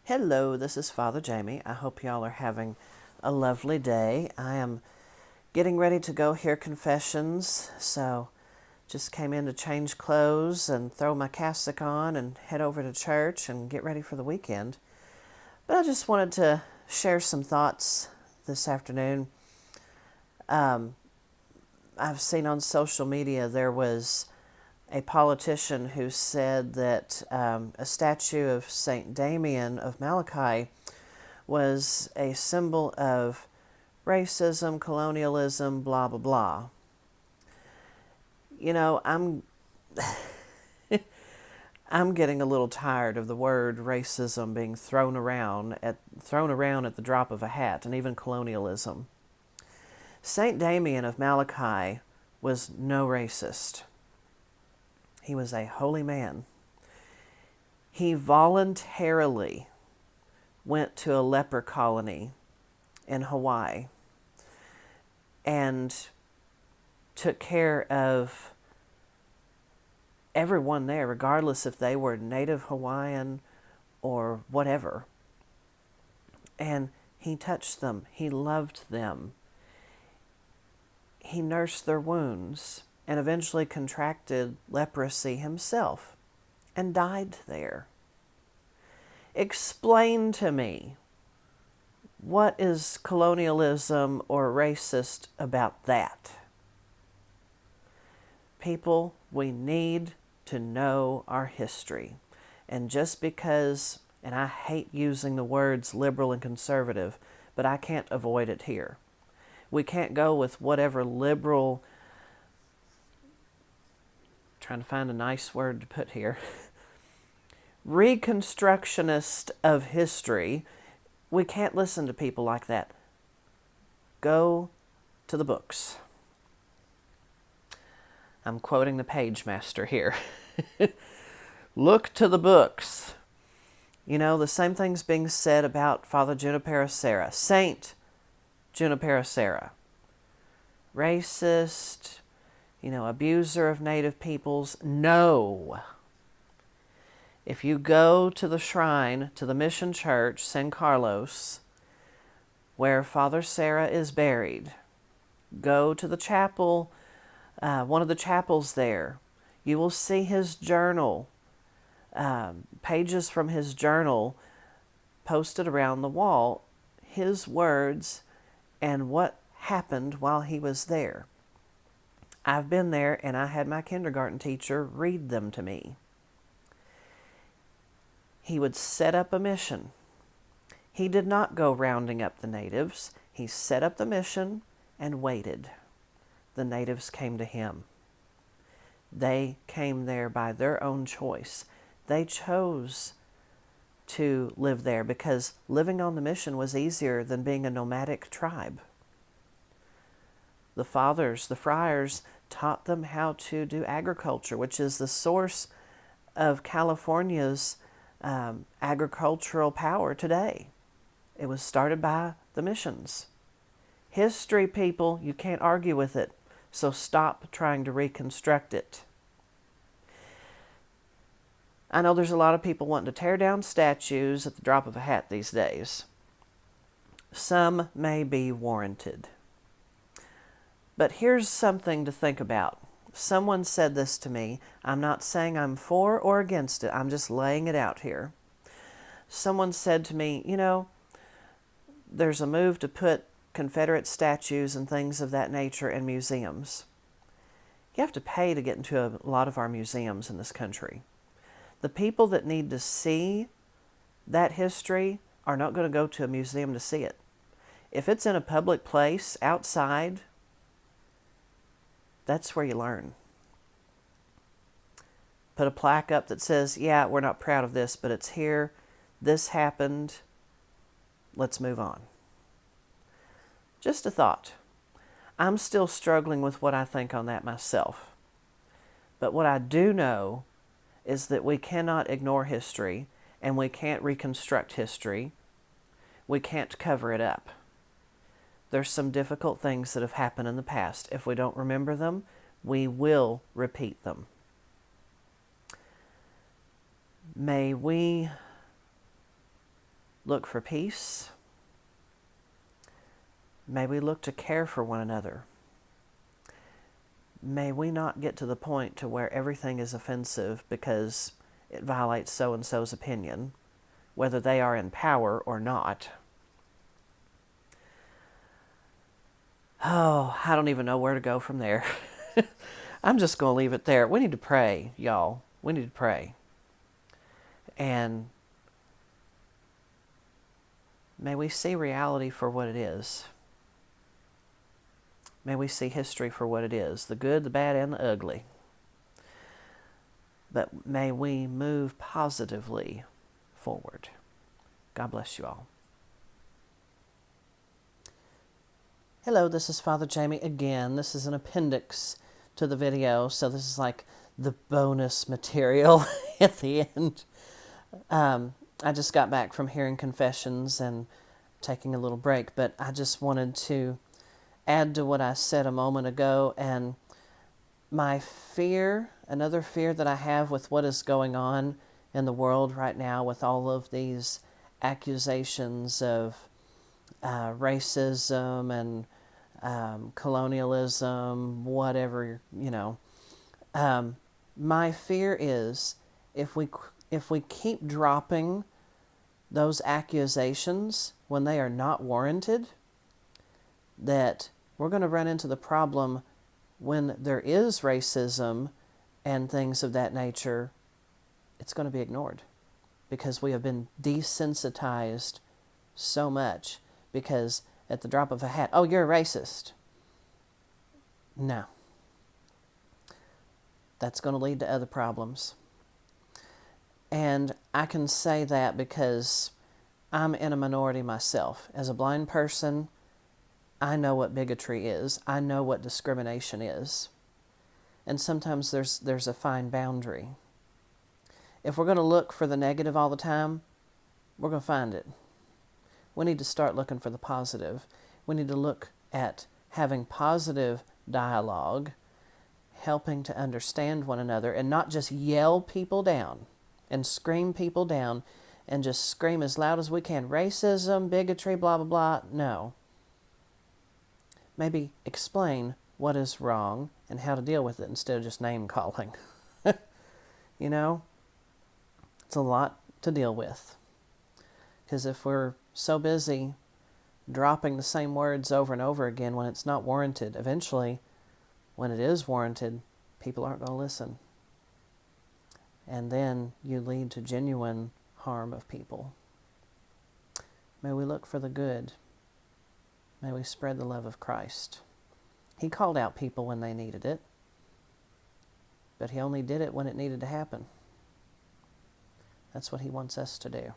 Hello, this is Father Jamie. I hope y'all are having a lovely day. I am getting ready to go hear confessions, so just came in to change clothes and throw my cassock on and head over to church and get ready for the weekend. But I just wanted to share some thoughts this afternoon. I've seen on social media there was a politician who said that a statue of Saint Damien of Malachi was a symbol of racism, colonialism, blah, blah, blah. You know, I'm getting a little tired of the word racism being thrown around at the drop of a hat, and even colonialism. Saint Damien of Malachi was no racist. He was a holy man. He voluntarily went to a leper colony in Hawaii and took care of everyone there, regardless if they were native Hawaiian or whatever. And he touched them. He loved them. He nursed their wounds and eventually contracted leprosy himself and died there. Explain to me, what is colonialism or racist about that? People, we need to know our history. And just because, and I hate using the words liberal and conservative, but I can't avoid it here. We can't go with whatever liberal, trying to find a nice word to put here, reconstructionist of history. We can't listen to people like that. Go to the books. I'm quoting the page master here. Look to the books. You know, the same thing's being said about Father Junipero Serra, Saint Junipero Serra. Racist, abuser of native peoples. No. If you go to the shrine, to the mission church, San Carlos, where Father Serra is buried, go to the chapel, one of the chapels there. You will see his journal, pages from his journal posted around the wall, his words and what happened while he was there. I've been there and I had my kindergarten teacher read them to me. He would set up a mission. He did not go rounding up the natives. He set up the mission and waited. The natives came to him. They came there by their own choice. They chose to live there because living on the mission was easier than being a nomadic tribe. The fathers, the friars, taught them how to do agriculture, which is the source of California's agricultural power today. It was started by the missions. History, people, you can't argue with it, so stop trying to reconstruct it. I know there's a lot of people wanting to tear down statues at the drop of a hat these days. Some may be warranted. But here's something to think about. Someone said this to me. I'm not saying I'm for or against it. I'm just laying it out here. Someone said to me, there's a move to put Confederate statues and things of that nature in museums. You have to pay to get into a lot of our museums in this country. The people that need to see that history are not going to go to a museum to see it. If it's in a public place outside, that's where you learn. Put a plaque up that says, yeah, we're not proud of this, but it's here. This happened. Let's move on. Just a thought. I'm still struggling with what I think on that myself. But what I do know is that we cannot ignore history and we can't reconstruct history. We can't cover it up. There's some difficult things that have happened in the past. If we don't remember them, we will repeat them. May we look for peace. May we look to care for one another. May we not get to the point to where everything is offensive because it violates so-and-so's opinion, whether they are in power or not. Oh, I don't even know where to go from there. I'm just going to leave it there. We need to pray, y'all. We need to pray. And may we see reality for what it is. May we see history for what it is, the good, the bad, and the ugly. But may we move positively forward. God bless you all. Hello, this is Father Jamie again. This is an appendix to the video, so this is like the bonus material at the end. I just got back from hearing confessions and taking a little break, but I just wanted to add to what I said a moment ago, and my fear, another fear that I have with what is going on in the world right now with all of these accusations of racism and colonialism, whatever, my fear is if we keep dropping those accusations when they are not warranted, that we're going to run into the problem when there is racism and things of that nature. It's going to be ignored because we have been desensitized so much, because at the drop of a hat, oh, you're a racist. No. That's going to lead to other problems. And I can say that because I'm in a minority myself. As a blind person, I know what bigotry is. I know what discrimination is. And sometimes there's a fine boundary. If we're going to look for the negative all the time, we're going to find it. We need to start looking for the positive. We need to look at having positive dialogue, helping to understand one another, and not just yell people down and scream people down and just scream as loud as we can, racism, bigotry, blah, blah, blah. No. Maybe explain what is wrong and how to deal with it instead of just name calling. You know, it's a lot to deal with. Because if we're so busy dropping the same words over and over again when it's not warranted, eventually, when it is warranted, people aren't going to listen. And then you lead to genuine harm of people. May we look for the good. May we spread the love of Christ. He called out people when they needed it, but he only did it when it needed to happen. That's what he wants us to do.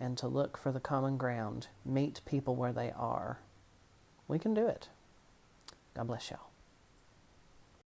And to look for the common ground, meet people where they are. We can do it. God bless y'all.